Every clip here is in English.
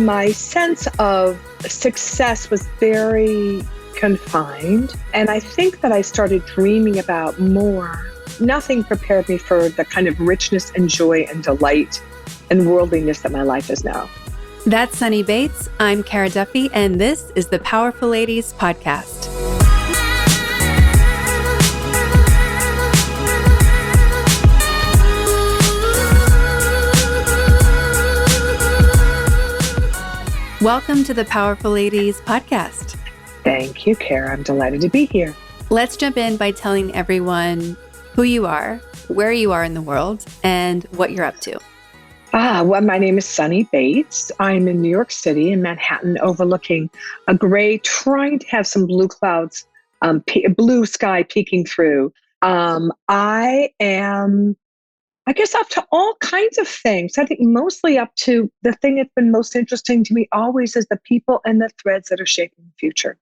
my sense of success was very confined. And I think that I started dreaming about more. Nothing prepared me for the kind of richness and joy and delight and worldliness that my life is now. That's Sunny Bates. I'm Kara Duffy, and this is the Powerful Ladies Podcast. Welcome to the Powerful Ladies Podcast. Thank you, Kara. I'm delighted to be here. Let's jump in by telling everyone who you are, where you are in the world, and what you're up to. Well, my name is Sunny Bates. I'm in New York City in Manhattan, overlooking a gray, trying to have some blue clouds, blue sky peeking through. I am, I guess, up to all kinds of things. I think mostly up to the thing that's been most interesting to me always is the people and the threads that are shaping the future.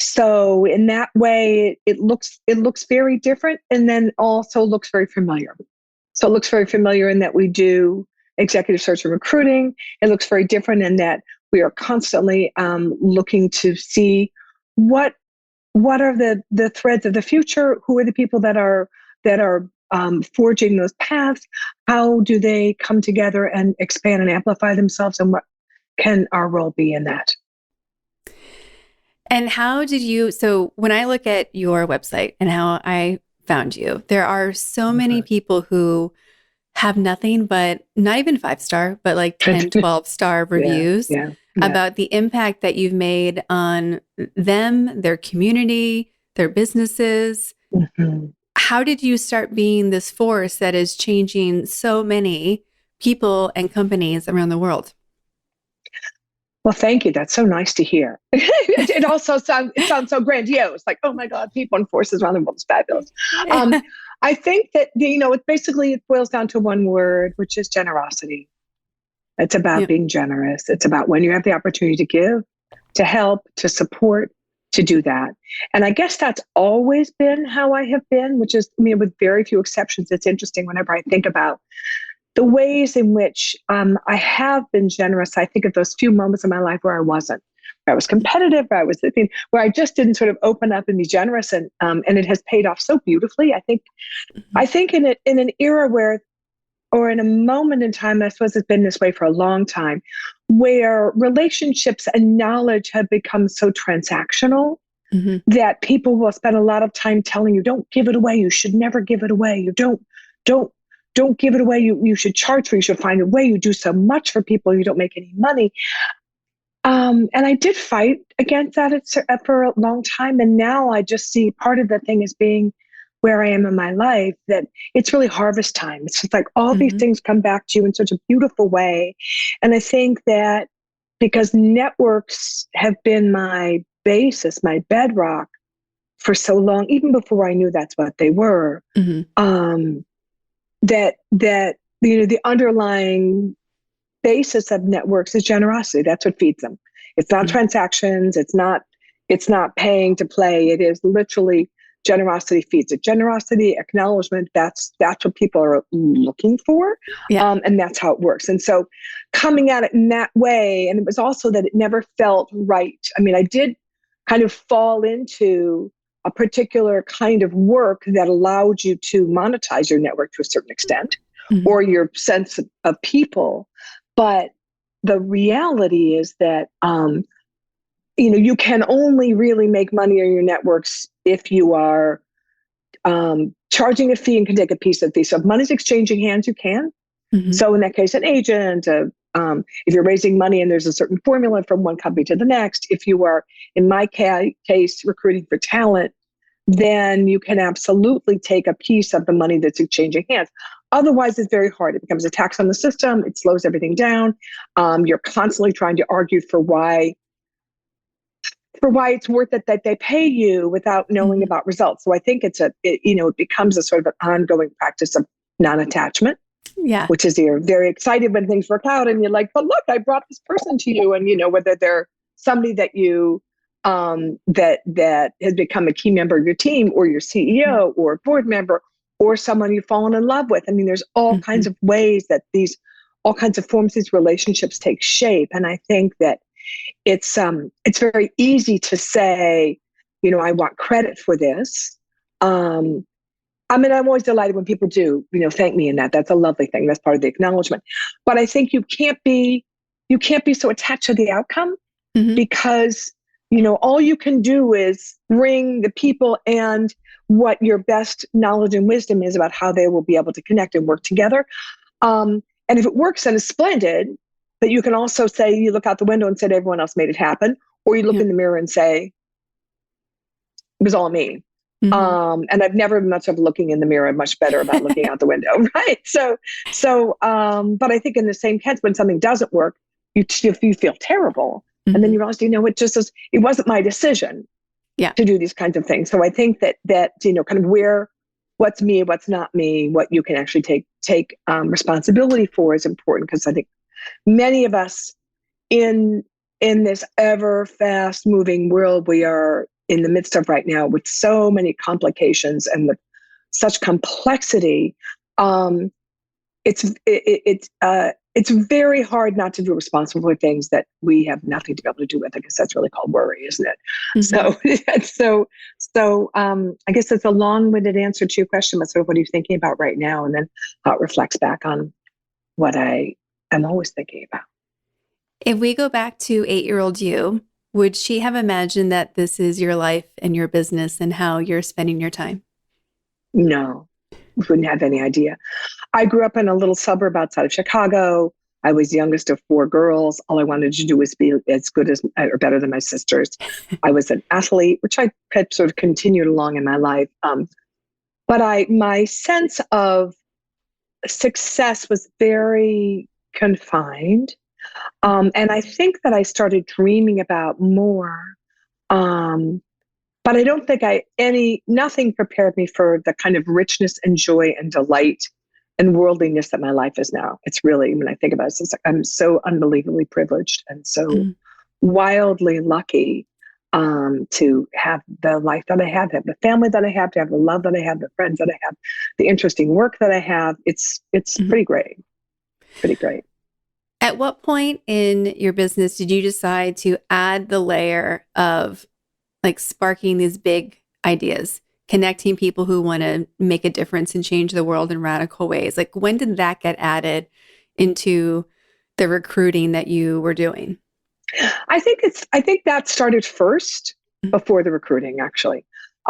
So in that way, it looks very different, and then also looks very familiar. So it looks very familiar in that we do executive search and recruiting. It looks very different in that we are constantly looking to see what are the threads of the future. Who are the people that are forging those paths? How do they come together and expand and amplify themselves? And what can our role be in that? And how did you, so when I look at your website and how I found you, there are so many people who have nothing but not even 5-star, but like 10, 12-star reviews about the impact that you've made on them, their community, their businesses. Mm-hmm. How did you start being this force that is changing so many people and companies around the world? Well, thank you. That's so nice to hear. It also sounds so grandiose, like, oh my God, people and forces around the world is fabulous. I think that, it boils down to one word, which is generosity. It's about being generous. It's about when you have the opportunity to give, to help, to support, to do that. And I guess that's always been how I have been, which is, with very few exceptions. It's interesting whenever I think about the ways in which I have been generous. I think of those few moments in my life where I wasn't, where I was competitive, where I just didn't sort of open up and be generous, and it has paid off so beautifully. I think in an era where, or in a moment in time, I suppose it's been this way for a long time, where relationships and knowledge have become so transactional that people will spend a lot of time telling you, don't give it away. You should never give it away. You don't give it away. You should charge for it. You should find a way. You do so much for people. You don't make any money. And I did fight against that for a long time. And now I just see part of the thing as being where I am in my life, that it's really harvest time. It's just like all these things come back to you in such a beautiful way. And I think that because networks have been my basis, my bedrock for so long, even before I knew that's what they were, that the underlying basis of networks is generosity. That's what feeds them. It's not transactions. It's not paying to play. It is literally generosity feeds it. Generosity, acknowledgement. That's what people are looking for, and that's how it works. And so, coming at it in that way, and it was also that it never felt right. I did kind of fall into a particular kind of work that allowed you to monetize your network to a certain extent, or your sense of people. But the reality is that, you can only really make money on your networks if you are charging a fee and can take a piece of the fee. So if money's exchanging hands, you can. So in that case, an agent, if you're raising money and there's a certain formula from one company to the next, if you are, in my case, recruiting for talent, then you can absolutely take a piece of the money that's exchanging hands. Otherwise, it's very hard. It becomes a tax on the system. It slows everything down. You're constantly trying to argue for why it's worth it that they pay you without knowing about results. So I think it becomes a sort of an ongoing practice of non-attachment. Yeah. Which is, you're very excited when things work out and you're like, but look, I brought this person to you. And, whether they're somebody that you, that has become a key member of your team, or your CEO or board member, or someone you've fallen in love with. There's all kinds of ways that these all kinds of forms these relationships take shape. And I think that it's very easy to say, I want credit for this. I mean, I'm always delighted when people do, thank me in that. That's a lovely thing. That's part of the acknowledgement. But I think you can't be so attached to the outcome, because, all you can do is bring the people and what your best knowledge and wisdom is about how they will be able to connect and work together. And if it works, then it's splendid. But you can also say, you look out the window and say, everyone else made it happen. Or you look in the mirror and say, it was all me. And I've never been much of looking in the mirror, much better about looking out the window. Right. But I think in the same sense, when something doesn't work, you feel terrible. And then you realize, it wasn't my decision to do these kinds of things. So I think that, kind of what's me, what's not me, what you can actually take responsibility for is important. Because I think many of us in this ever fast moving world we are in the midst of right now, with so many complications and with such complexity, it's very hard not to be responsible for things that we have nothing to be able to do with. I guess that's really called worry, isn't it? So I guess that's a long-winded answer to your question, but sort of what are you thinking about right now? And then how it reflects back on what I am always thinking about. If we go back to 8-year-old you, would she have imagined that this is your life and your business and how you're spending your time? No, wouldn't have any idea. I grew up in a little suburb outside of Chicago. I was the youngest of 4 girls. All I wanted to do was be as good as or better than my sisters. I was an athlete, which I had sort of continued along in my life. But my sense of success was very confined. And I think that I started dreaming about more. But I don't think nothing prepared me for the kind of richness and joy and delight and worldliness that my life is now. It's really, when I think about it, it's like I'm so unbelievably privileged and so wildly lucky to have the life that I have, to have the family that I have, to have the love that I have, the friends that I have, the interesting work that I have. It's pretty great. Pretty great. At what point in your business did you decide to add the layer of like sparking these big ideas, connecting people who want to make a difference and change the world in radical ways? Like, when did that get added into the recruiting that you were doing? I think that started first before the recruiting, actually,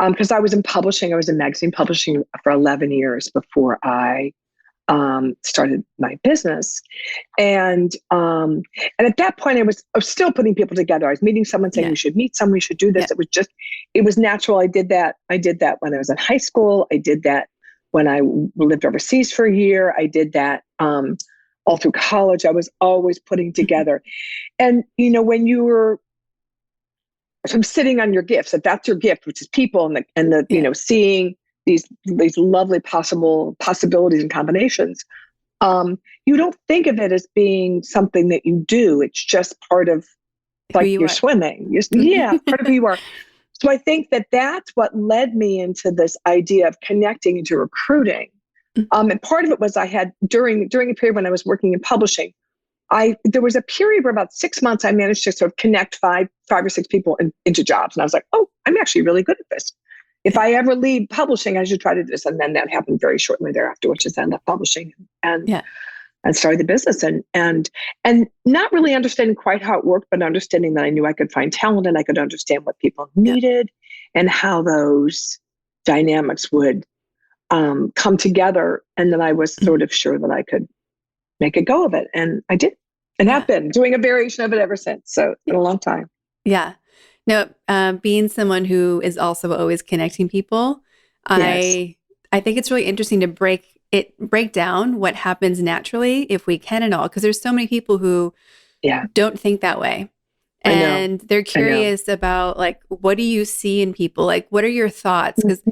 because I was in publishing. I was in magazine publishing for 11 years before I started my business. And at that point I was still putting people together. I was meeting someone saying, we should meet someone, we should do this. It was natural. I did that when I was in high school. I did that when I lived overseas for a year. I did that all through college. I was always putting together. And, when you were sitting on your gifts, that's your gift, which is people and the seeing these lovely possibilities and combinations. You don't think of it as being something that you do. It's just part of like you're swimming. Part of who you are. So I think that that's what led me into this idea of connecting into recruiting. And part of it was I had during a period when I was working in publishing, there was a period where about 6 months I managed to sort of connect five or six people into jobs. And I was like, oh, I'm actually really good at this. If I ever leave publishing, I should try to do this. And then that happened very shortly thereafter, which is I left publishing and started the business and not really understanding quite how it worked, but understanding that I knew I could find talent and I could understand what people needed and how those dynamics would come together. And then I was sort of sure that I could make a go of it. And I did. And have been doing a variation of it ever since. So it's been a long time. Yeah. No, being someone who is also always connecting people, I think it's really interesting to break down what happens naturally if we can and all, because there's so many people who don't think that way. And they're curious about like, what do you see in people? Like, what are your thoughts? Because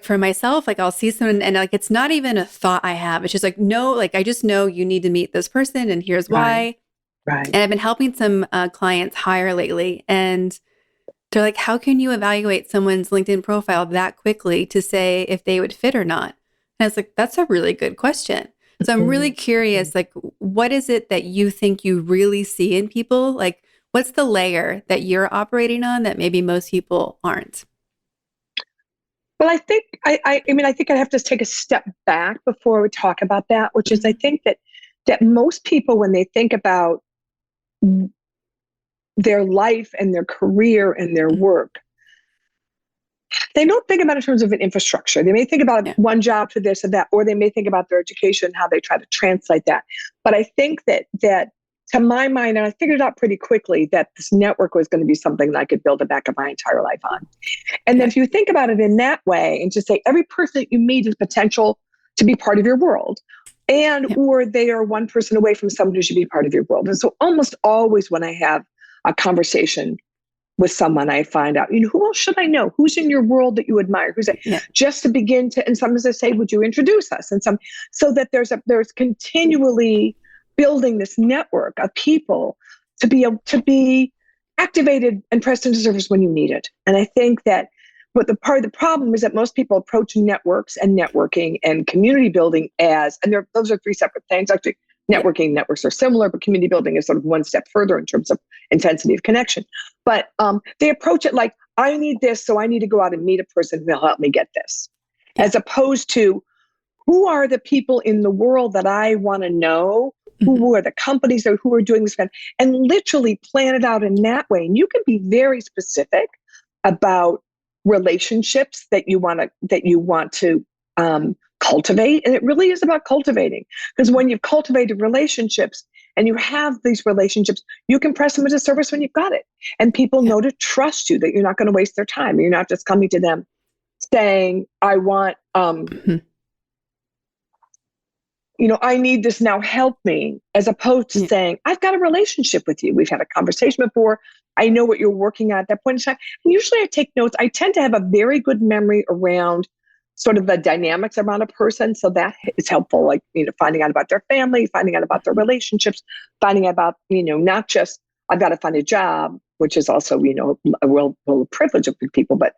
for myself, like I'll see someone and like, it's not even a thought I have. It's just like, no, like, I just know you need to meet this person and here's why. Right. And I've been helping some clients hire lately, and they're like, how can you evaluate someone's LinkedIn profile that quickly to say if they would fit or not? And I was like, that's a really good question. So I'm really curious, like, what is it that you think you really see in people? Like, what's the layer that you're operating on that maybe most people aren't? Well, I think I think I have to take a step back before we talk about that, which is I think that most people, when they think about their life and their career and their work, they don't think about it in terms of an infrastructure. They may think about Yeah. one job for this or that, or they may think about their education, how they try to translate that. But I think that to my mind, and I figured out pretty quickly that this network was going to be something that I could build the back of my entire life on. And then Yeah. if you think about it in that way and just say every person that you meet is potential to be part of your world, and Yeah. or they are one person away from someone who should be part of your world. And so almost always when I have a conversation with someone, I find out, who else should I know? Who's in your world that you admire? Yeah. Just to begin to, and sometimes I say, would you introduce us? And so that there's continually building this network of people to be able to be activated and pressed into service when you need it. And I think that but the part of the problem is that most people approach networks and networking and community building and those are three separate things. Actually, networking networks are similar, but community building is sort of one step further in terms of intensity of connection. But they approach it like, I need this, so I need to go out and meet a person who will help me get this. Yeah. As opposed to, who are the people in the world that I want to know? Who are the companies who are doing this? And literally plan it out in that way. And you can be very specific about relationships that you want to cultivate. And it really is about cultivating. Because when you've cultivated relationships and you have these relationships, you can press them into service when you've got it. And people know to trust you, that you're not going to waste their time. You're not just coming to them saying, I want, I need this now, help me, as opposed to saying, I've got a relationship with you. We've had a conversation before. I know what you're working at that point in time. And usually I take notes. I tend to have a very good memory around sort of the dynamics around a person. So that is helpful, like, finding out about their family, finding out about their relationships, finding out about, not just, I've got to find a job, which is also, a real privilege of people, but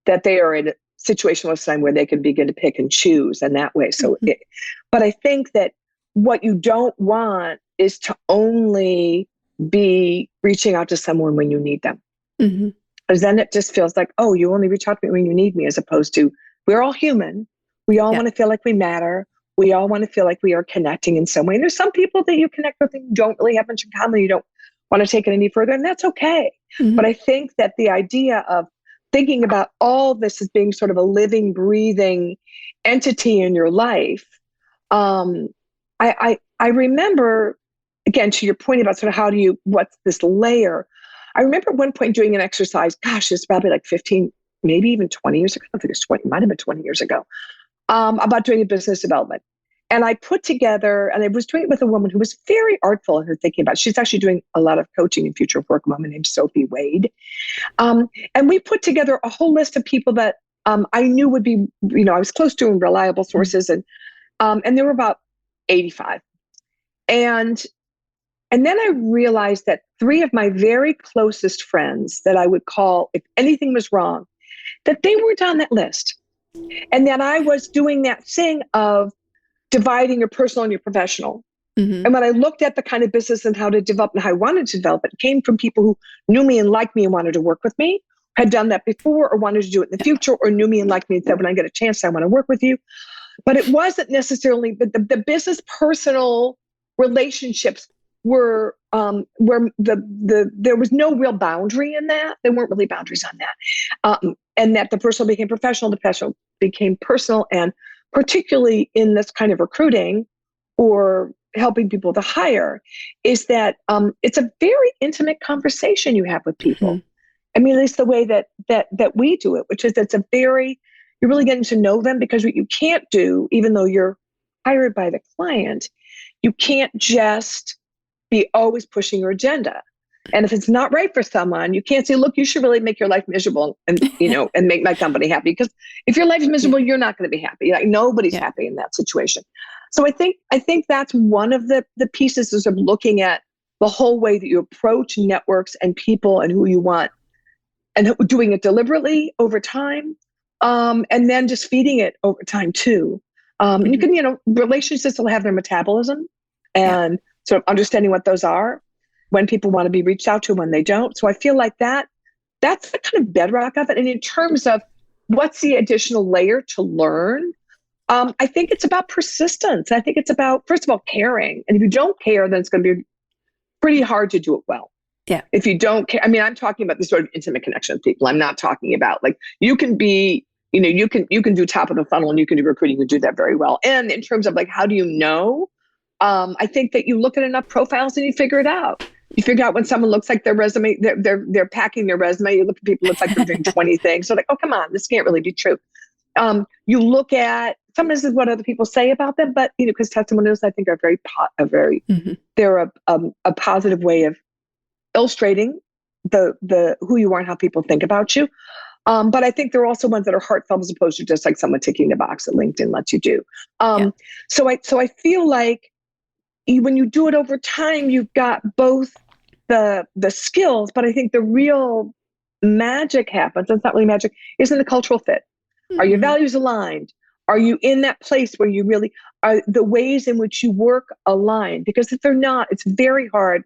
that they are in a situation with time where they can begin to pick and choose in that way. So, but I think that what you don't want is to only be reaching out to someone when you need them. Because then it just feels like, oh, you only reach out to me when you need me, as opposed to, we're all human. We all want to feel like we matter. We all want to feel like we are connecting in some way. And there's some people that you connect with and you don't really have much in common. You don't want to take it any further, and that's okay. But I think that the idea of thinking about all this as being sort of a living, breathing entity in your life, I remember, again, to your point about sort of what's this layer? I remember at one point doing an exercise, gosh, it's probably like 15, maybe even 20 years ago. I think it's 20, it might have been 20 years ago, about doing a business development. And I put together, and I was doing it with a woman who was very artful in her thinking about it. She's actually doing a lot of coaching in future work, a woman named Sophie Wade. And we put together a whole list of people that I knew would be, I was close to and reliable sources. And there were about 85. And then I realized that 3 of my very closest friends that I would call if anything was wrong, that they weren't on that list. And that I was doing that thing of dividing your personal and your professional. And when I looked at the kind of business and how to develop and how I wanted to develop, it came from people who knew me and liked me and wanted to work with me, had done that before or wanted to do it in the future, or knew me and liked me and said, when I get a chance, I want to work with you. But it wasn't necessarily, but the business personal relationships were where there was no real boundary in that. There weren't really boundaries on that. And that the personal became professional, the professional became personal. And particularly in this kind of recruiting or helping people to hire, is that it's a very intimate conversation you have with people. I mean, at least the way that we do it, which is you're really getting to know them, because what you can't do, even though you're hired by the client, you can't just be always pushing your agenda. And if it's not right for someone, you can't say, look, you should really make your life miserable and, and make my company happy. Because if your life is miserable, you're not going to be happy. Like, nobody's happy in that situation. So I think that's one of the pieces is of looking at the whole way that you approach networks and people and who you want, and doing it deliberately over time. And then just feeding it over time too. You can, relationships will have their metabolism, and sort of understanding what those are, when people want to be reached out to, when they don't. So I feel like that's the kind of bedrock of it. And in terms of what's the additional layer to learn, I think it's about persistence. I think it's about, first of all, caring. And if you don't care, then it's going to be pretty hard to do it well. Yeah. If you don't care, I mean, I'm talking about this sort of intimate connection with people. I'm not talking about like, you can be, you can do top of the funnel and you can do recruiting, you can do that very well. And in terms of like, how do you know? I think that you look at enough profiles and you figure it out. You figure out when someone looks like their resume, they're packing their resume. You look at people, looks like they're doing 20 things. So like, oh, come on, this can't really be true. You look at, sometimes this is what other people say about them, but because testimonials, I think, are they're a positive way of illustrating the who you are and how people think about you. But I think there are also ones that are heartfelt as opposed to just like someone ticking the box that LinkedIn lets you do. So I feel like when you do it over time, you've got both the skills, but I think the real magic happens. It's not really magic. Isn't the cultural fit? Are your values aligned? Are you in that place where you really are, the ways in which you work aligned? Because if they're not, it's very hard.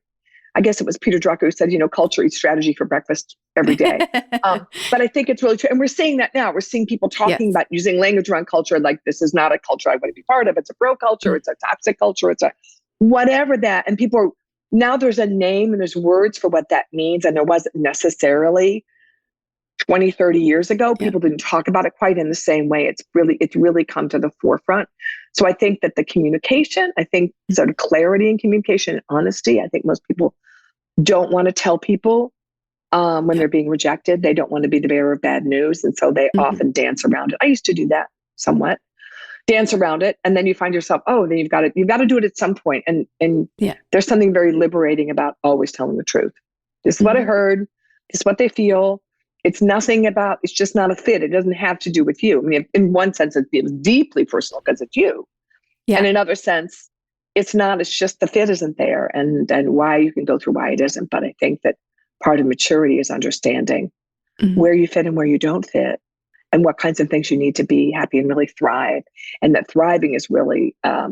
I guess it was Peter Drucker who said, culture eats strategy for breakfast every day. But I think it's really true. And we're seeing that now. We're seeing people talking about using language around culture. Like, this is not a culture I want to be part of. It's a bro culture. It's a toxic culture. It's a whatever that. And people are, now there's a name and there's words for what that means. And there wasn't necessarily 20, 30 years ago. People didn't talk about it quite in the same way. It's really come to the forefront. So I think that the communication, I think sort of clarity in communication and honesty, I think most people don't want to tell people when they're being rejected. They don't want to be the bearer of bad news. And so they often dance around it. I used to do that somewhat, dance around it. And then you find yourself, then you've got to do it at some point. And there's something very liberating about always telling the truth. This is what I heard. This is what they feel. It's nothing about, it's just not a fit. It doesn't have to do with you. I mean, in one sense, it feels deeply personal because it's you. Yeah. And in another sense, it's not, it's just the fit isn't there, and why you can go through why it isn't. But I think that part of maturity is understanding where you fit and where you don't fit, and what kinds of things you need to be happy and really thrive. And that thriving is really, I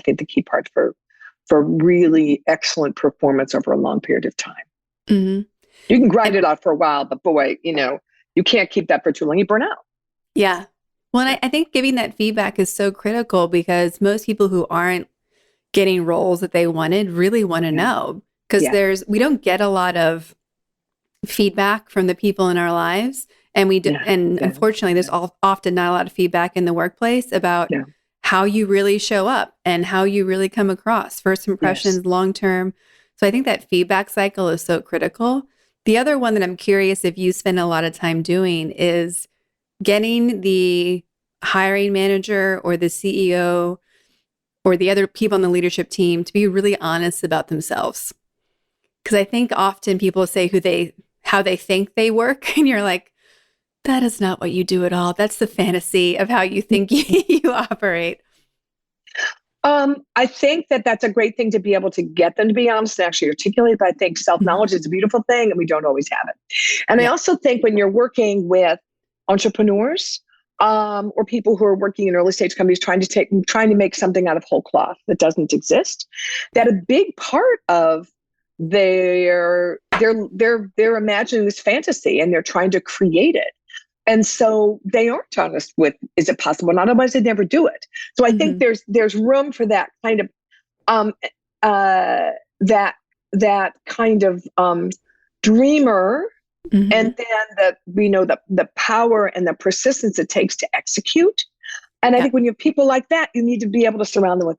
think, the key part for really excellent performance over a long period of time. Mm-hmm. You can grind it out for a while, but boy, you can't keep that for too long. You burn out. Yeah. Well, and I think giving that feedback is so critical, because most people who aren't getting roles that they wanted really want to know, because we don't get a lot of feedback from the people in our lives. And unfortunately, there's often not a lot of feedback in the workplace about how you really show up and how you really come across, first impressions, long-term. So I think that feedback cycle is so critical. The other one that I'm curious if you spend a lot of time doing is getting the hiring manager or the CEO or the other people on the leadership team to be really honest about themselves. Because I think often people say how they think they work, and you're like, that is not what you do at all. That's the fantasy of how you think you operate. I think that that's a great thing to be able to get them to be honest and actually articulate. But I think self-knowledge is a beautiful thing, and we don't always have it. And I also think when you're working with entrepreneurs or people who are working in early stage companies trying to make something out of whole cloth that doesn't exist, that a big part of they're imagining this fantasy and they're trying to create it. And so they aren't honest with, is it possible? Not otherwise they'd never do it. So I think there's room for that kind of that kind of dreamer, and then the power and the persistence it takes to execute. And I think when you have people like that, you need to be able to surround them with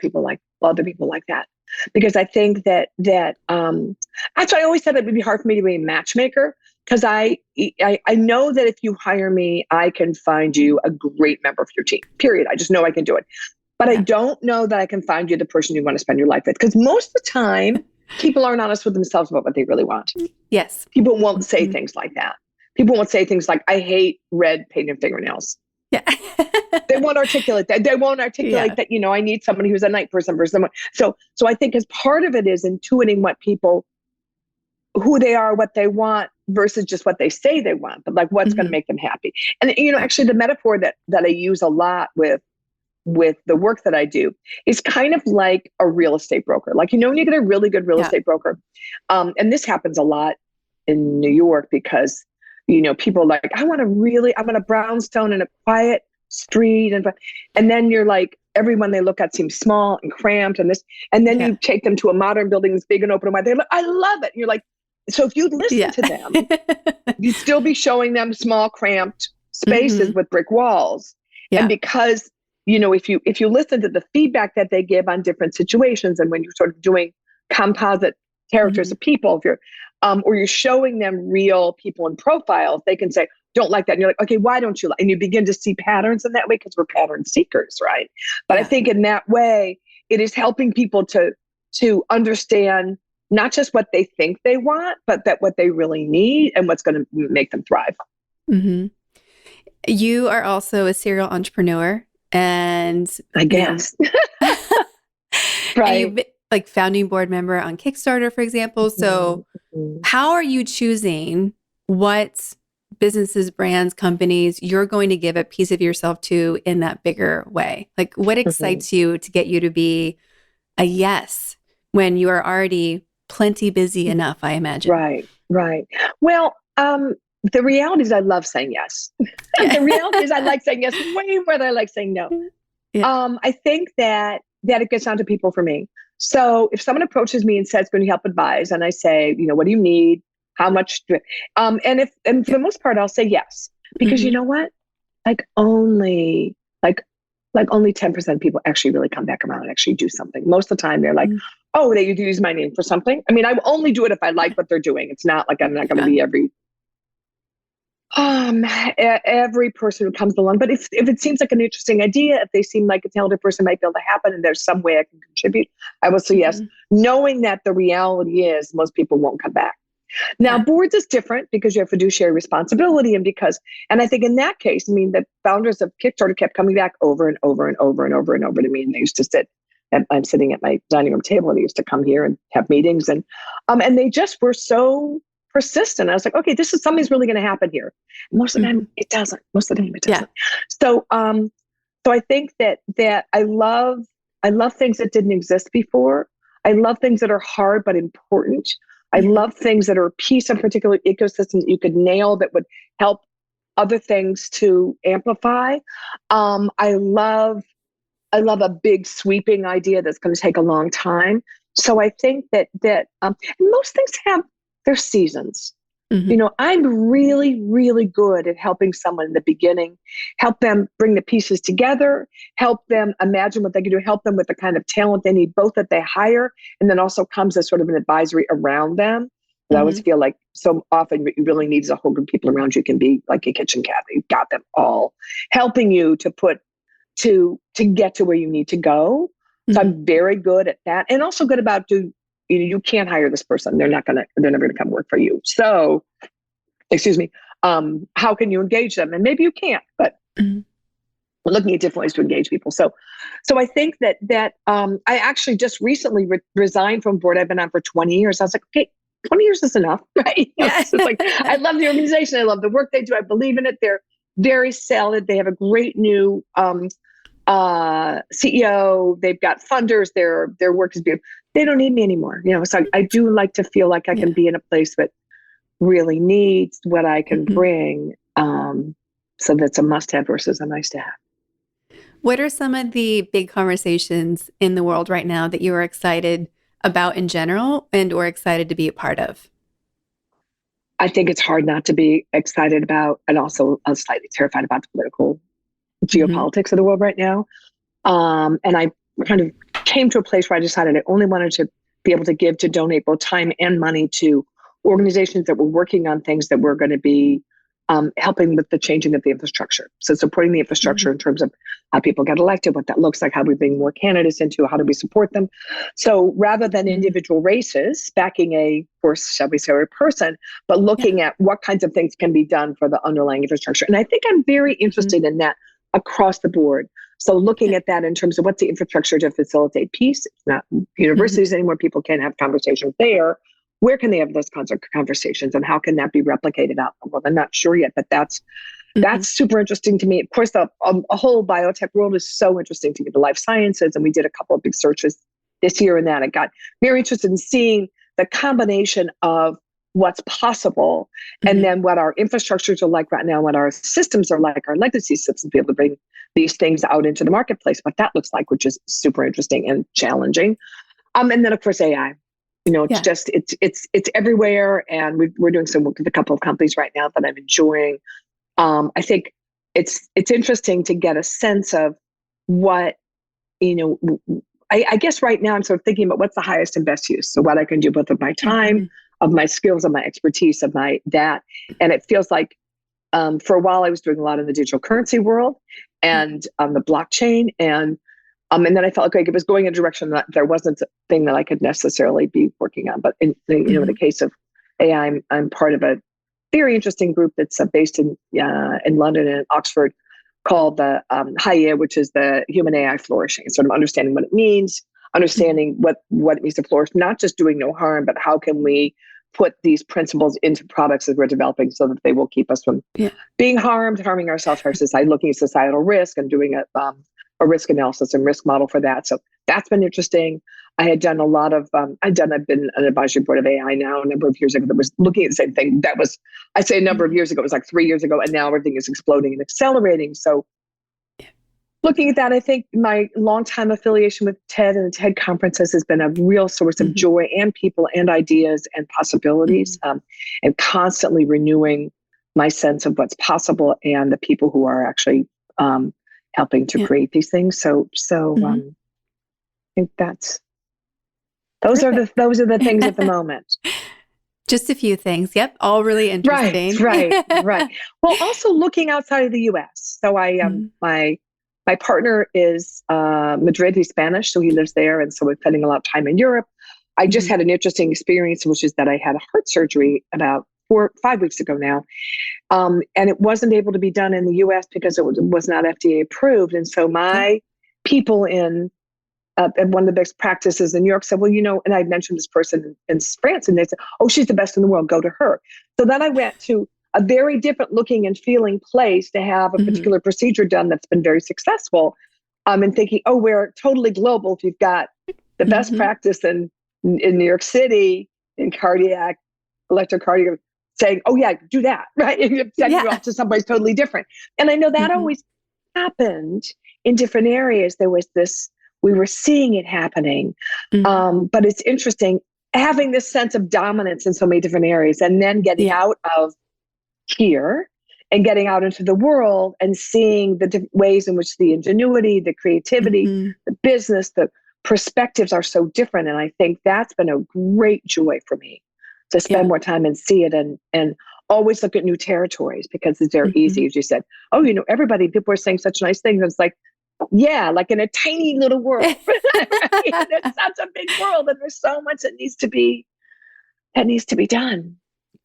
other people like that. Because I think that that's why I always said it would be hard for me to be a matchmaker. Because I know that if you hire me, I can find you a great member of your team, period. I just know I can do it. But I don't know that I can find you the person you want to spend your life with. Because most of the time, people aren't honest with themselves about what they really want. Yes. People won't say things like that. People won't say things like, I hate red painted fingernails. Yeah. They won't articulate that. They won't articulate that, I need somebody who's a night person for someone. So I think as part of it is intuiting what people, who they are, what they want, versus just what they say they want, but like what's going to make them happy. And, actually the metaphor that I use a lot with with the work that I do is kind of like a real estate broker. Like, when you get a really good real estate broker, and this happens a lot in New York because, people are like, I want a brownstone in a quiet street. And then you're like, everyone they look at seems small and cramped and then you take them to a modern building that's big and open and wide. They're like, I love it. And you're like, so if you listen to them, you'd still be showing them small, cramped spaces with brick walls. And because, if you listen to the feedback that they give on different situations, and when you're sort of doing composite characters of people, if you're, or you're showing them real people and profiles, they can say, don't like that. And you're like, okay, why don't you like? And you begin to see patterns in that way because we're pattern seekers, right? But I think in that way, it is helping people to understand not just what they think they want, but that what they really need and what's going to make them thrive. Mm-hmm. You are also a serial entrepreneur, and I guess, right? You've been, like, founding board member on Kickstarter, for example. So, how are you choosing what businesses, brands, companies you're going to give a piece of yourself to in that bigger way? Like, what excites you to get you to be a yes when you are already plenty busy enough, I imagine. Right. Well, the reality is I love saying yes. The reality is I like saying yes way more than I like saying no. I think that it gets down to people for me. So if someone approaches me and says, can you help advise? And I say, what do you need? How much? And for the most part, I'll say yes, because you know what? Only 10% of people actually really come back around and actually do something. Most of the time they're like, oh, they use my name for something. I mean, I will only do it if I like what they're doing. It's not like I'm not going to be every person who comes along. But if it seems like an interesting idea, if they seem like a talented person might be able to happen and there's some way I can contribute, I will say yes, knowing that the reality is most people won't come back. Now, boards is different because you have fiduciary responsibility, and I think in that case, I mean, the founders of Kickstarter kept coming back over and over and over and over and over to me, and they used to sit. And I'm sitting at my dining room table, and they used to come here and have meetings, and they just were so persistent. I was like, okay, something's really going to happen here. And most of the time, it doesn't. Most of the time, it doesn't. So, so I think that I love things that didn't exist before. I love things that are hard but important. I love things that are a piece of a particular ecosystem that you could nail that would help other things to amplify. I love a big sweeping idea that's going to take a long time. So I think that most things have their seasons. I'm really, really good at helping someone in the beginning, help them bring the pieces together, help them imagine what they can do, help them with the kind of talent they need, both that they hire, and then also comes as sort of an advisory around them. I always feel like so often what you really need is a whole group of people around you. Can be like a kitchen cabinet. You've got them all helping you to get to where you need to go. So I'm very good at that, and also good about you can't hire this person. They're never going to come work for you. So, excuse me. How can you engage them? And maybe you can't, but we're looking at different ways to engage people. So I think that I actually just recently resigned from a board I've been on for 20 years. I was like, okay, 20 years is enough, right? It's like, I love the organization. I love the work they do. I believe in it. They're very solid. They have a great new CEO. They've got funders. Their work is beautiful. They don't need me anymore. So I do like to feel like I can be in a place that really needs what I can bring. So that's a must-have versus a nice-to-have. What are some of the big conversations in the world right now that you are excited about in general and or excited to be a part of? I think it's hard not to be excited about, and also slightly terrified about the political geopolitics of the world right now. And I kind of came to a place where I decided I only wanted to be able to donate both time and money to organizations that were working on things that were going to be helping with the changing of the infrastructure. So supporting the infrastructure in terms of how people get elected, what that looks like, how we bring more candidates into, how do we support them. So rather than individual races backing a horse, shall we say, or a person, but looking at what kinds of things can be done for the underlying infrastructure. And I think I'm very interested in that across the board. So looking at that in terms of what's the infrastructure to facilitate peace. It's not universities anymore. People can't have conversations there. Where can they have those kinds of conversations, and how can that be replicated out in the world? I'm not sure yet, but that's Mm-hmm. That's super interesting to me. Of course, a whole biotech world is so interesting to me, the life sciences. And we did a couple of big searches this year in that. I got very interested in seeing the combination of what's possible and then what our infrastructures are like right now, what our systems are like, our legacy systems, to be able to bring these things out into the marketplace, what that looks like, which is super interesting and challenging. And then of course AI. It's just it's everywhere, and we're doing some work with a couple of companies right now that I'm enjoying. I think it's interesting to get a sense of what I guess right now I'm sort of thinking about what's the highest and best use. So what I can do both of my time, of my skills, of my expertise, of my that, and it feels like for a while I was doing a lot in the digital currency world and on the blockchain and then I felt like it was going in a direction that there wasn't a thing that I could necessarily be working on. But in the case of AI, I'm part of a very interesting group that's based in London and Oxford called the HIA, which is the Human AI Flourishing, sort of understanding what it means, understanding what it means to flourish, not just doing no harm, but how can we put these principles into products that we're developing so that they will keep us from being harming ourselves, our society, looking at societal risk and doing a risk analysis and risk model for that. So that's been interesting. I had done a lot of, I've been an advisory board of AI now a number of years ago that was looking at the same thing. That was, I say a number of years ago, it was like 3 years ago, and now everything is exploding and accelerating. So looking at that, I think my longtime affiliation with TED and the TED conferences has been a real source of joy and people and ideas and possibilities, and constantly renewing my sense of what's possible and the people who are actually helping to create these things. So I think those are the things at the moment. Just a few things. Yep. All really interesting. Right. Well, also looking outside of the US. So my partner is Madrid, he's Spanish, so he lives there. And so we're spending a lot of time in Europe. I just had an interesting experience, which is that I had a heart surgery about 5 weeks ago now. And it wasn't able to be done in the US because it was not FDA approved. And so my people in one of the best practices in New York said, well, and I mentioned this person in France, and they said, oh, she's the best in the world, go to her. So then I went to a very different looking and feeling place to have a particular procedure done that's been very successful. And thinking, oh, we're totally global. If you've got the best practice in New York City in cardiac, electrocardiogram, saying, oh yeah, do that, right? And you're sending you off to someplace totally different. And I know that always happened in different areas. There was this, we were seeing it happening. But it's interesting having this sense of dominance in so many different areas and then getting out of here and getting out into the world and seeing the different ways in which the ingenuity, the creativity, the business, the perspectives are so different. And I think that's been a great joy for me to spend more time and see it and always look at new territories because they're easy. As you said, oh, people are saying such nice things. It's like, like in a tiny little world. It's such a big world and there's so much that needs to be done.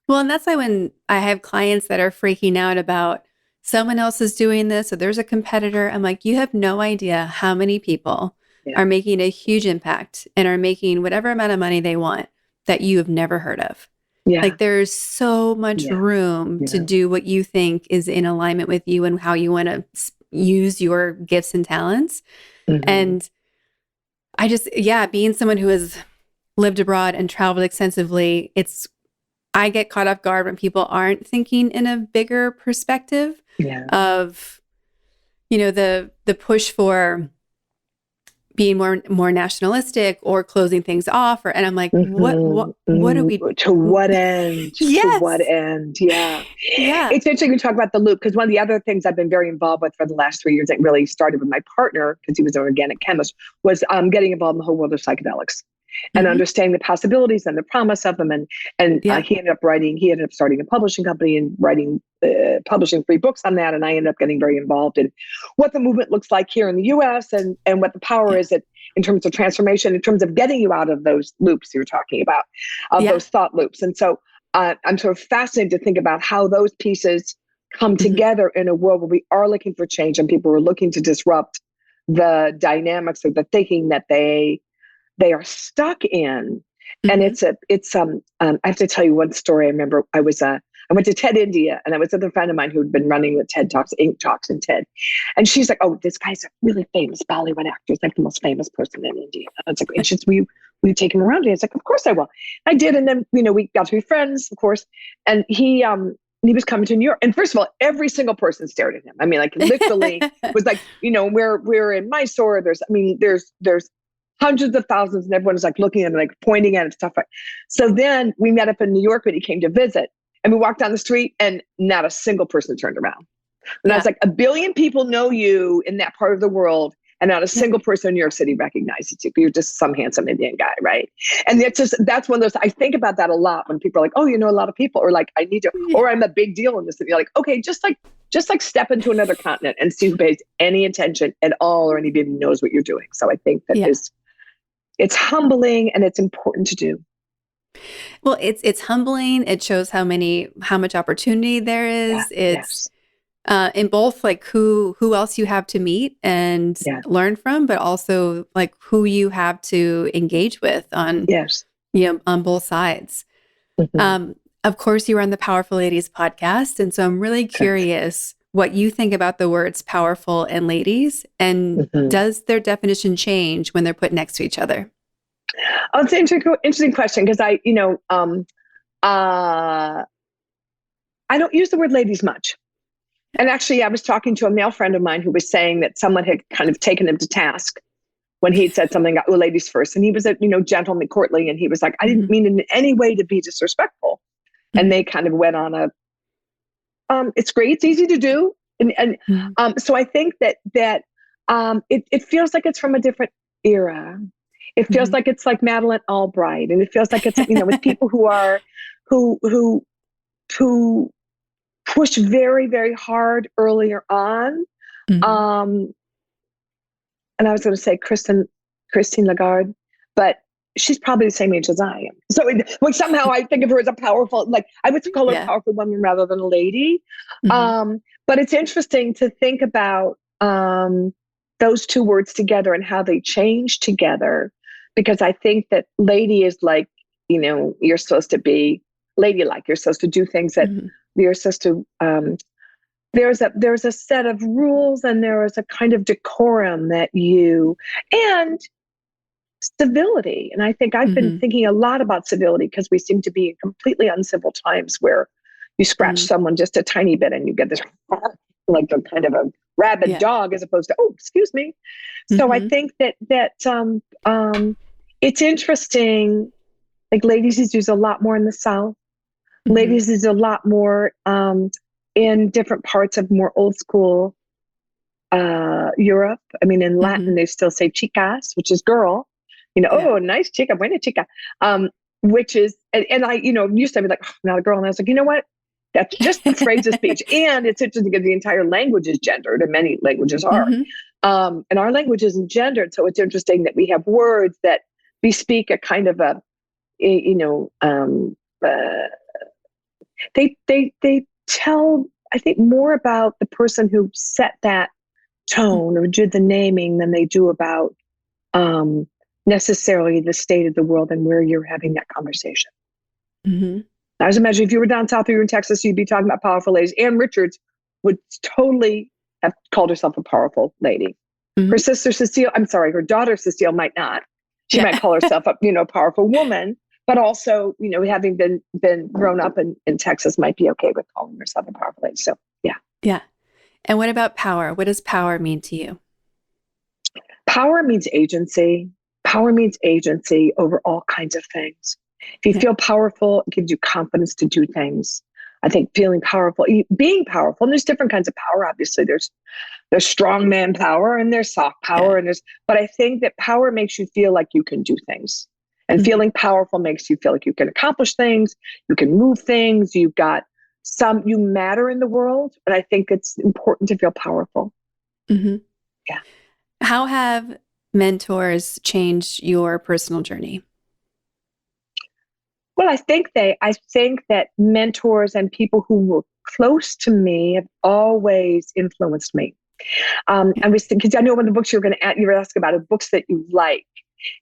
Well, and that's why when I have clients that are freaking out about someone else is doing this, or there's a competitor, I'm like, you have no idea how many people are making a huge impact and are making whatever amount of money they want that you have never heard of. Like there's so much room to do what you think is in alignment with you and how you want to use your gifts and talents. And I just, being someone who has lived abroad and traveled extensively, I get caught off guard when people aren't thinking in a bigger perspective of, the push for being more nationalistic or closing things off, and I'm like, what do we? To what end? To what end? Yeah. It's interesting to talk about the loop because one of the other things I've been very involved with for the last 3 years, that really started with my partner because he was an organic chemist, was getting involved in the whole world of psychedelics. And understanding the possibilities and the promise of them. And he ended up starting a publishing company and publishing 3 books on that. And I ended up getting very involved in what the movement looks like here in the US and what the power is in terms of transformation, in terms of getting you out of those loops you're talking about, those thought loops. And so I'm sort of fascinated to think about how those pieces come together in a world where we are looking for change and people are looking to disrupt the dynamics of the thinking that they are stuck in. And I have to tell you one story. I remember I was I went to TED India, and I was with a friend of mine who'd been running the TED Talks, Inc. Talks and TED. And she's like, oh, this guy's a really famous Bollywood actor. He's like the most famous person in India. And I was like, and she's, will you take him around? And he's like, of course I will. I did. And then, we got to be friends, of course. And he was coming to New York. And first of all, every single person stared at him. I mean, like literally was like, we're in Mysore. There's hundreds of thousands, and everyone was like looking at him, like pointing at him, stuff like. So then we met up in New York when he came to visit, and we walked down the street, and not a single person turned around. And I was like, 1 billion people know you in that part of the world, and not a single person in New York City recognizes you. You're just some handsome Indian guy, right? And that's one of those. I think about that a lot when people are like, "Oh, you know a lot of people," or like, "I need to," or "I'm a big deal in this." And you're like, "Okay, just like step into another continent and see who pays any attention at all, or anybody knows what you're doing." So I think that it's humbling, and it's important to do. Well, it's humbling. It shows how much opportunity there is. It's in both like who else you have to meet and learn from, but also like who you have to engage with on on both sides. Mm-hmm. Of course, you are on the Powerful Ladies podcast, and so I'm really curious what you think about the words powerful and ladies, and does their definition change when they're put next to each other? Oh, it's an interesting question, because I don't use the word ladies much. And actually, I was talking to a male friend of mine who was saying that someone had kind of taken him to task when he had said something about, well, ladies first. And he was a, gentleman, courtly. And he was like, I didn't mean in any way to be disrespectful. And they kind of went on it's great. It's easy to do. And so I think that it feels like it's from a different era. It feels like it's like Madeleine Albright. And it feels like it's, with people who push very, very hard earlier on. And I was going to say Christine Lagarde, but she's probably the same age as I am. So somehow I think of her as a powerful, like I would call her a powerful woman rather than a lady. But it's interesting to think about those two words together and how they change together, because I think that lady is like, you're supposed to be ladylike. You're supposed to do things that you're supposed to, there's a set of rules, and there is a kind of decorum and civility. And I think I've been thinking a lot about civility, because we seem to be in completely uncivil times where you scratch someone just a tiny bit and you get this like a kind of a rabid dog, as opposed to, oh, excuse me. So I think that it's interesting. Like ladies is used a lot more in the South. Ladies is a lot more in different parts of more old school Europe. I mean, in Latin, they still say chicas, which is girl. Oh, nice chica, buena chica. Which is, and I, used to be like, oh, I'm not a girl. And I was like, you know what? That's just the phrase of speech. And it's interesting because the entire language is gendered, and many languages are. And our language isn't gendered. So it's interesting that we have words that bespeak a kind of they tell, I think, more about the person who set that tone or did the naming than they do about necessarily the state of the world and where you're having that conversation. I was imagining if you were down south or you were in Texas, you'd be talking about powerful ladies. Ann Richards would totally have called herself a powerful lady. Her sister Cecile, her daughter Cecile might not. She might call herself a powerful woman, but also, having been grown up in Texas, might be okay with calling herself a powerful lady. So yeah. And what about power? What does power mean to you? Power means agency. Power means agency over all kinds of things. If you feel powerful, it gives you confidence to do things. I think feeling powerful, being powerful, and there's different kinds of power. Obviously, there's strong man power and there's soft power, but I think that power makes you feel like you can do things, and feeling powerful makes you feel like you can accomplish things, you can move things, you matter in the world, and I think it's important to feel powerful. Yeah. How have mentors changed your personal journey? Well, I think that mentors and people who were close to me have always influenced me. Because I know one of the books you were asking about are books that you like.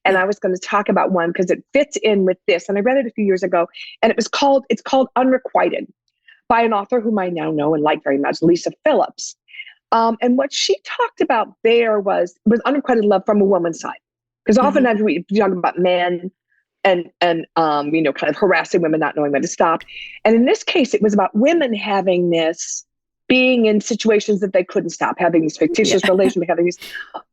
And I was going to talk about one because it fits in with this. And I read it a few years ago, and it's called Unrequited by an author whom I now know and like very much, Lisa Phillips. And what she talked about there was unrequited love from a woman's side. Because oftentimes we talk about men and kind of harassing women, not knowing when to stop. And in this case, it was about women having this, being in situations that they couldn't stop, having these fictitious relations, having these.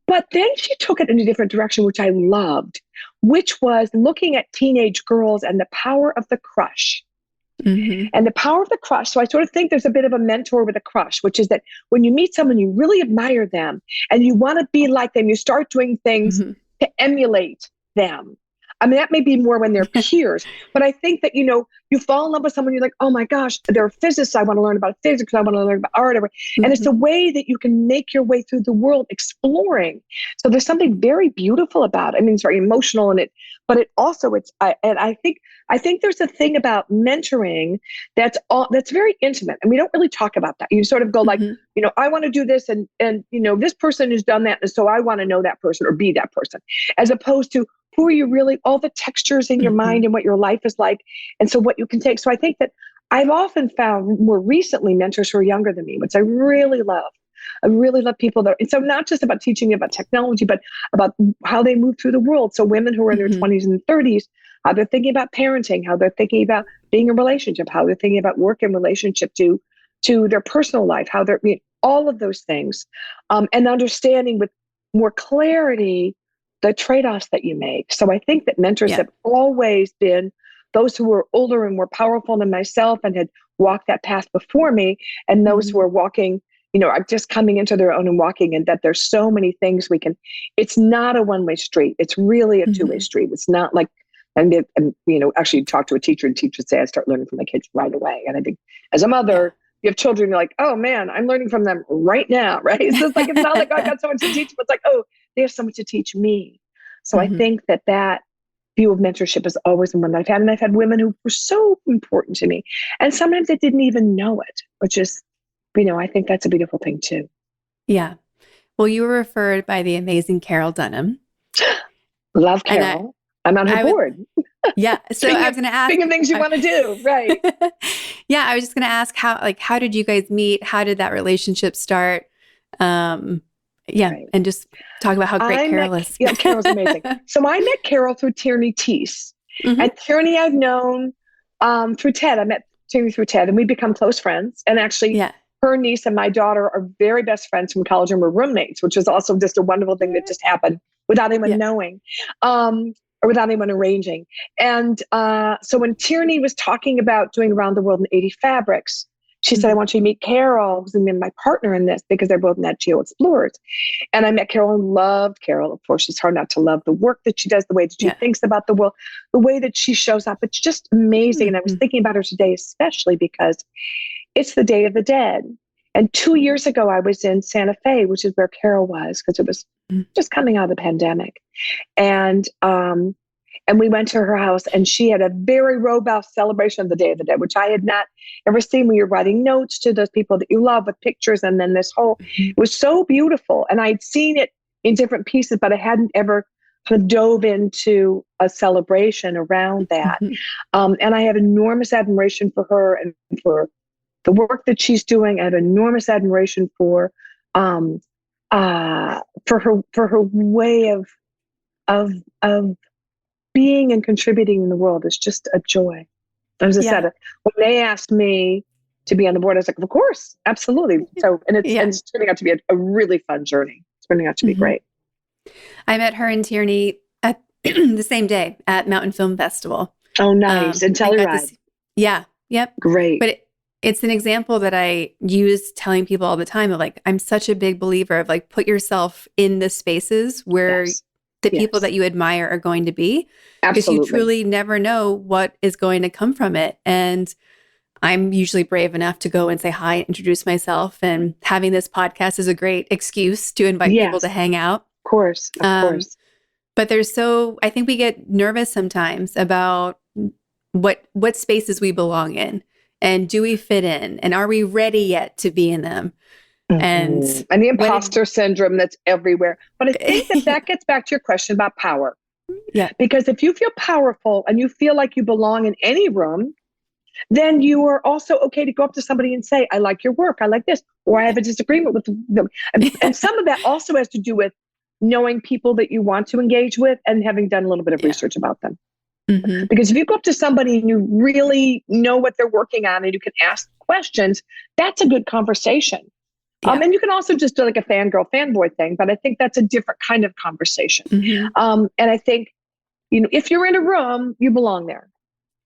But then she took it in a different direction, which I loved, which was looking at teenage girls and the power of the crush. And the power of the crush. So I sort of think there's a bit of a mentor with a crush, which is that when you meet someone, you really admire them and you want to be like them, you start doing things to emulate them. I mean, that may be more when they're peers, but I think that, you fall in love with someone, you're like, oh my gosh, they're physicists. I want to learn about physics. I want to learn about art. And it's a way that you can make your way through the world exploring. So there's something very beautiful about it. I mean, it's very emotional but it also, I think there's a thing about mentoring that's very intimate. And we don't really talk about that. You sort of go like, I want to do this and this person has done that. And so I want to know that person or be that person, as opposed to who are you really, all the textures in your mind and what your life is like. And so what you can take. So I think that I've often found more recently mentors who are younger than me, which I really love. I really love people and so not just about teaching me about technology, but about how they move through the world. So women who are in their 20s and 30s, how they're thinking about parenting, how they're thinking about being in a relationship, how they're thinking about work in relationship to their personal life, how they're, all of those things, and understanding with more clarity the trade-offs that you make. So I think that mentors have always been those who were older and more powerful than myself and had walked that path before me, and those who are walking, are just coming into their own and walking, and that there's so many things it's not a one-way street. It's really a two-way street. It's not like, actually talk to a teacher and teachers say, I start learning from my kids right away. And I think as a mother, you have children, you're like, oh man, I'm learning from them right now, right? So it's like, it's not like I got so much to teach, but it's like, oh, they have so much to teach me. So I think that view of mentorship is always the one that I've had. And I've had women who were so important to me. And sometimes they didn't even know it, which is, I think that's a beautiful thing too. Yeah. Well, you were referred by the amazing Carol Dunham. Love Carol. I'm on her board. Yeah. So I was going to ask. Speaking of things you want to do, right? Yeah. I was just going to ask how did you guys meet? How did that relationship start? Right. And just talk about how great Carol is. Yeah, Carol's amazing. So I met Carol through Tierney Teese. And Tierney I've known through TED. I met Tierney through TED, and we become close friends. And actually, her niece and my daughter are very best friends from college, and we're roommates, which is also just a wonderful thing that just happened without anyone knowing, or without anyone arranging. And so when Tierney was talking about doing Around the World in 80 Fabrics, she said, I want you to meet Carol, who's been my partner in this, because they're both Nat Geo explorers. And I met Carol and loved Carol. Of course, it's hard not to love the work that she does, the way that she thinks about the world, the way that she shows up. It's just amazing. And I was thinking about her today, especially because it's the Day of the Dead. And 2 years ago, I was in Santa Fe, which is where Carol was, because it was just coming out of the pandemic. And we went to her house, and she had a very robust celebration of the Day of the Dead, which I had not ever seen, where you're writing notes to those people that you love with pictures. And then this whole, it was so beautiful. And I'd seen it in different pieces, but I hadn't ever kind of dove into a celebration around that. And I have enormous admiration for her and for the work that she's doing. I have enormous admiration for her way of being and contributing in the world is just a joy. As I said, when they asked me to be on the board, I was like, of course, absolutely. So, and it's turning out to be a really fun journey. It's turning out to be great. I met her and Tierney at the same day at Mountain Film Festival. Oh, nice. And Telluride. Yep. Great. But it's an example that I use telling people all the time of like, I'm such a big believer of like, put yourself in the spaces where the people that you admire are going to be. Absolutely. Because you truly never know what is going to come from it. And I'm usually brave enough to go and say hi and introduce myself. And having this podcast is a great excuse to invite people to hang out. Of course. But I think we get nervous sometimes about what spaces we belong in. And do we fit in? And are we ready yet to be in them? And the imposter syndrome that's everywhere. But I think that gets back to your question about power. Yeah. Because if you feel powerful and you feel like you belong in any room, then you are also okay to go up to somebody and say, I like your work, I like this, or I have a disagreement with them. And some of that also has to do with knowing people that you want to engage with and having done a little bit of research about them. Mm-hmm. Because if you go up to somebody and you really know what they're working on and you can ask questions, that's a good conversation. Yeah. And you can also just do like a fangirl, fanboy thing, but I think that's a different kind of conversation. Mm-hmm. And I think, if you're in a room, you belong there.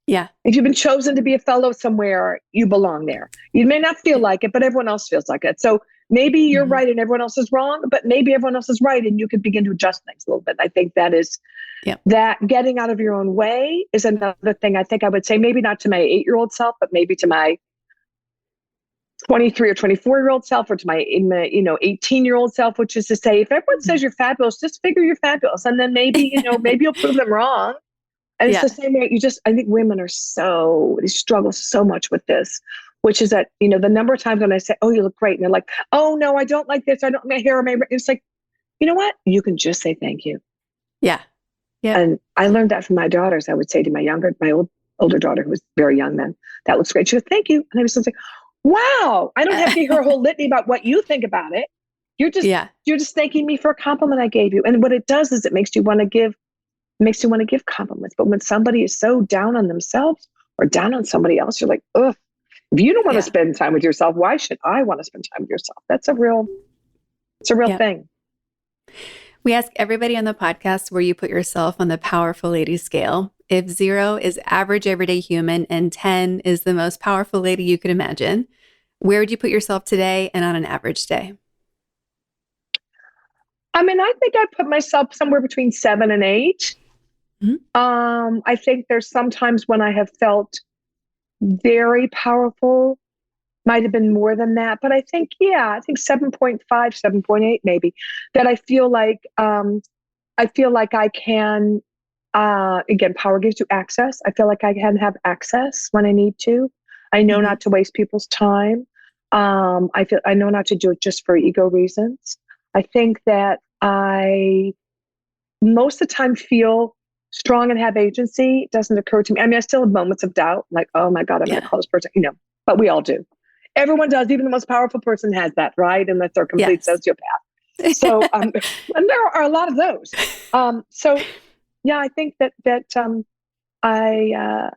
Yeah. If you've been chosen to be a fellow somewhere, you belong there. You may not feel like it, but everyone else feels like it. So maybe you're Mm-hmm. right and everyone else is wrong, but maybe everyone else is right and you can begin to adjust things a little bit. I think that is that getting out of your own way is another thing. I think I would say maybe not to my 8-year-old self, but maybe to my 23 or 24-year-old self, or to my 18-year-old self, which is to say, if everyone says you're fabulous, just figure you're fabulous. And then maybe, maybe you'll prove them wrong. And it's the same way I think women they struggle so much with this, which is that, the number of times when I say, oh, you look great. And they're like, oh no, I don't like this. I don't, my hair, it's like, you know what? You can just say thank you. Yeah. Yeah. And I learned that from my daughters. I would say to my older daughter, who was very young then, that looks great. She goes, thank you. And I was like, wow, I don't have to hear a whole litany about what you think about it. You're just thanking me for a compliment I gave you. And what it does is it makes you want to give compliments. But when somebody is so down on themselves or down on somebody else, you're like, ugh, if you don't want to spend time with yourself, why should I want to spend time with yourself? It's a real thing. We ask everybody on the podcast where you put yourself on the powerful lady scale. If 0 is average everyday human and 10 is the most powerful lady you could imagine, where would you put yourself today and on an average day? I mean, I think I put myself somewhere between 7 and 8. Mm-hmm. I think there's sometimes when I have felt very powerful, might have been more than that, but I think 7.5, 7.8 maybe, that I feel like I can, again, power gives you access. I feel like I can have access when I need to. I know not to waste people's time. I know not to do it just for ego reasons. I think that I most of the time feel strong and have agency. It doesn't occur to me. I mean, I still have moments of doubt, like, oh my God, I'm going to call this person, but we all do. Everyone does. Even the most powerful person has that, right? Unless they're a complete sociopath. So, and there are a lot of those. I think that I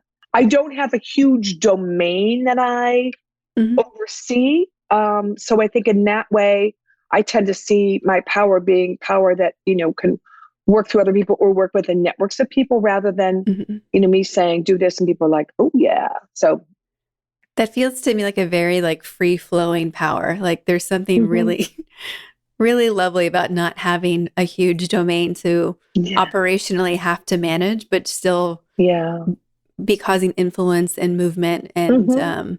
don't have a huge domain that I oversee. So I think in that way, I tend to see my power being power that, can work through other people or work within networks of people rather than, me saying, do this. And people are like, oh yeah. So that feels to me like a very free flowing power. Like there's something really, really lovely about not having a huge domain to operationally have to manage, but still be causing influence and movement. And the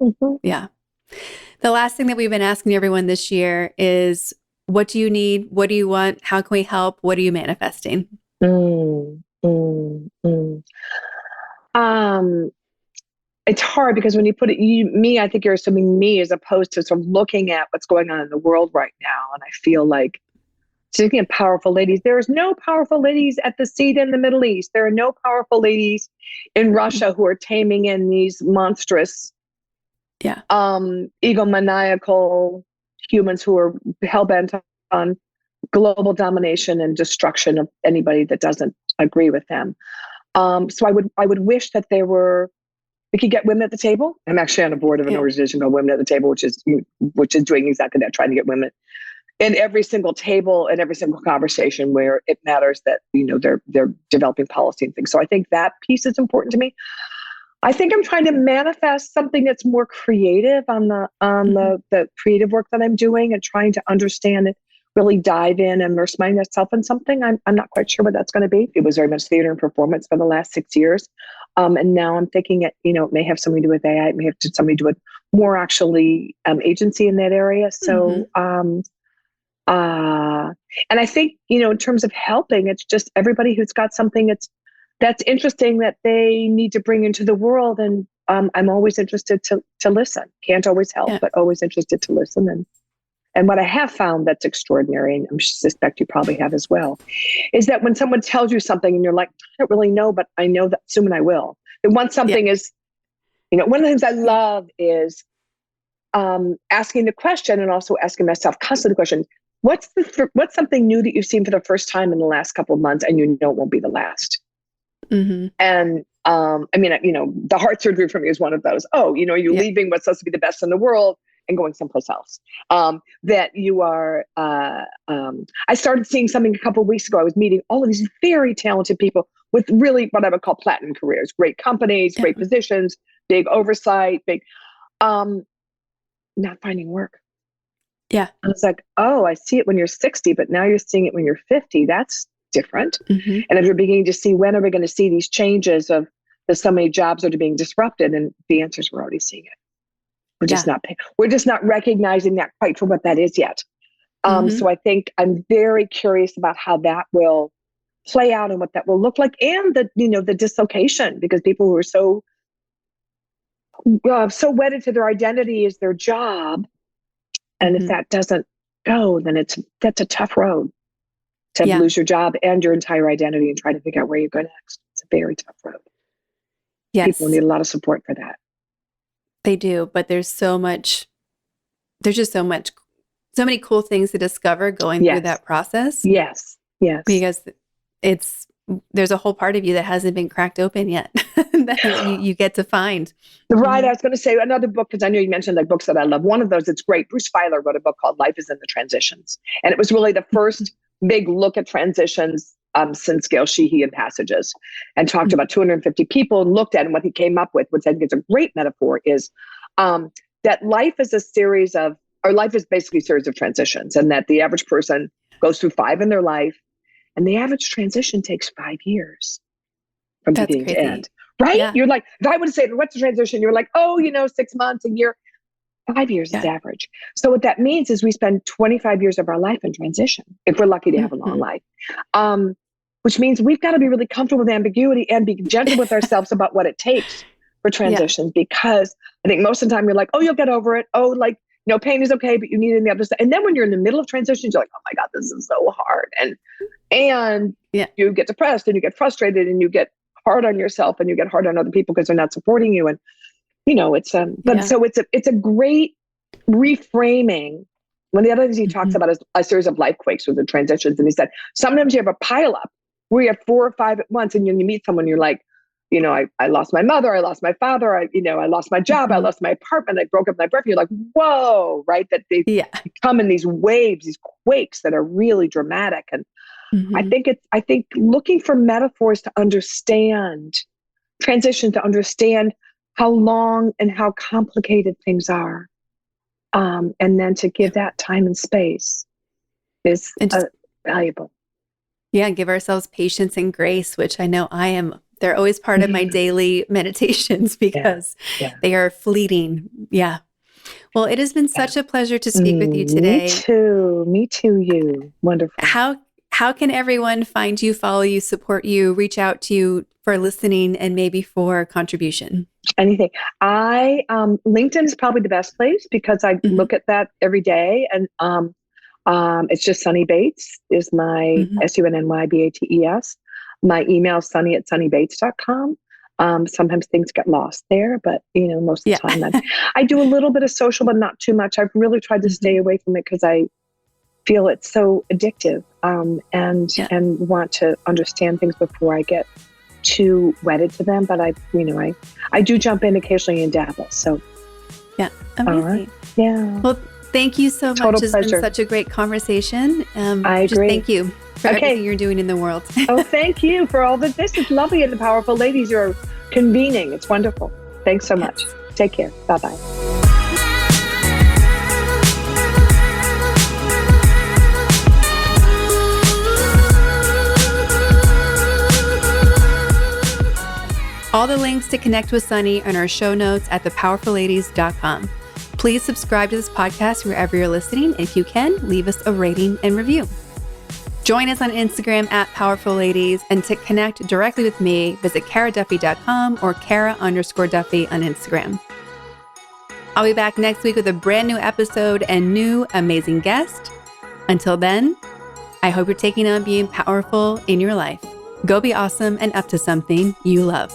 last thing that we've been asking everyone this year is, what do you need? What do you want? How can we help? What are you manifesting? It's hard because when you put it, I think you're assuming me as opposed to sort of looking at what's going on in the world right now. And I feel like, speaking of powerful ladies, there is no powerful ladies at the seat in the Middle East. There are no powerful ladies in Russia who are taming in these monstrous, egomaniacal humans who are hell-bent on global domination and destruction of anybody that doesn't agree with them. So I would wish that we could get women at the table. I'm actually on a board of an organization called Women at the Table, which is doing exactly that, trying to get women in every single table and every single conversation where it matters that, they're developing policy and things. So I think that piece is important to me. I think I'm trying to manifest something that's more creative on the creative work that I'm doing and trying to understand it, really dive in and immerse myself in something. I'm not quite sure what that's going to be. It was very much theater and performance for the last 6 years. And now I'm thinking it may have something to do with AI. It may have something to do with more actually agency in that area. So, and I think, in terms of helping, it's just everybody who's got something that's interesting that they need to bring into the world. And I'm always interested to listen. Can't always help, but always interested to listen. And what I have found that's extraordinary, and I suspect you probably have as well, is that when someone tells you something and you're like, I don't really know, but I know that soon I will. And once something is One of the things I love is asking the question and also asking myself constantly the question, what's something new that you've seen for the first time in the last couple of months and it won't be the last? Mm-hmm. And the heart surgery for me is one of those. Oh, you're leaving what's supposed to be the best in the world and going someplace else. That you are, I started seeing something a couple of weeks ago. I was meeting all of these very talented people with really what I would call platinum careers, great companies, great positions, big oversight, not finding work. Yeah. I was like, oh, I see it when you're 60, but now you're seeing it when you're 50. That's different. Mm-hmm. And if you're beginning to see, when are we going to see these changes of that so many jobs are being disrupted? And the answers, we're already seeing it. We're just not recognizing that quite for what that is yet. So I think I'm very curious about how that will play out and what that will look like, and the dislocation, because people who are so wedded to their identity as their job, and if that doesn't go, then that's a tough road to lose your job and your entire identity and try to figure out where you go next. It's a very tough road. Yes. People need a lot of support for that. They do, but there's so many cool things to discover going through that process. Yes. Because there's a whole part of you that hasn't been cracked open yet that you get to find. Right. I was going to say another book, because I know you mentioned like books that I love. One of those, it's great. Bruce Feiler wrote a book called Life is in the Transitions. And it was really the first big look at transitions since Gail Sheehy and Passages, and talked about 250 people and looked at, and what he came up with, which I think is a great metaphor, is that life is life is basically a series of transitions, and that the average person goes through 5 in their life, and the average transition takes 5 years from beginning to end. Right? Yeah. You're like, if I would say, what's the transition? You're like, 6 months, a year. 5 years is average. So what that means is we spend 25 years of our life in transition, if we're lucky to have a long life. Which means we've got to be really comfortable with ambiguity and be gentle with ourselves about what it takes for transition. Because I think most of the time you're like, you'll get over it. Pain is okay, but you need it on the other side. And then when you're in the middle of transitions, you're like, oh my God, this is so hard. And you get depressed and you get frustrated and you get hard on yourself and you get hard on other people because they're not supporting you. And, so it's a great reframing. One of the other things he talks about is a series of life quakes with the transitions. And he said, sometimes you have a pileup where you have 4 or 5 at once, and you meet someone, you're like, I lost my mother, I lost my father, I lost my job, I lost my apartment, I broke up with my boyfriend. You're like, whoa, right? That they come in these waves, these quakes that are really dramatic. And I think looking for metaphors to understand transition, to understand how long and how complicated things are, and then to give that time and space is valuable. Yeah, give ourselves patience and grace, which I know they're always part of my daily meditations because they are fleeting. Yeah. Well, it has been such a pleasure to speak with you today. Me too, you. Wonderful. How can everyone find you, follow you, support you, reach out to you for listening and maybe for contribution? Anything. LinkedIn is probably the best place because I look at that every day, and it's just Sunny Bates is my SUNNYBATES. My email is sunny@sunnybates.com. Sometimes things get lost there, but most of the time I do a little bit of social, but not too much. I've really tried to stay away from it because I feel it's so addictive, and want to understand things before I get too wedded to them. But I do jump in occasionally and dabble. So amazing. Well, thank you so much. It's been such a great conversation. I agree. Thank you for everything you're doing in the world. Thank you for all this. It's lovely, and the powerful ladies are convening. It's wonderful. Thanks so much. Take care. Bye-bye. All the links to connect with Sunny are in our show notes at thepowerfulladies.com. Please subscribe to this podcast wherever you're listening. If you can, leave us a rating and review. Join us on Instagram at Powerful Ladies, and to connect directly with me, visit KaraDuffy.com or Kara_Duffy on Instagram. I'll be back next week with a brand new episode and new amazing guest. Until then, I hope you're taking on being powerful in your life. Go be awesome and up to something you love.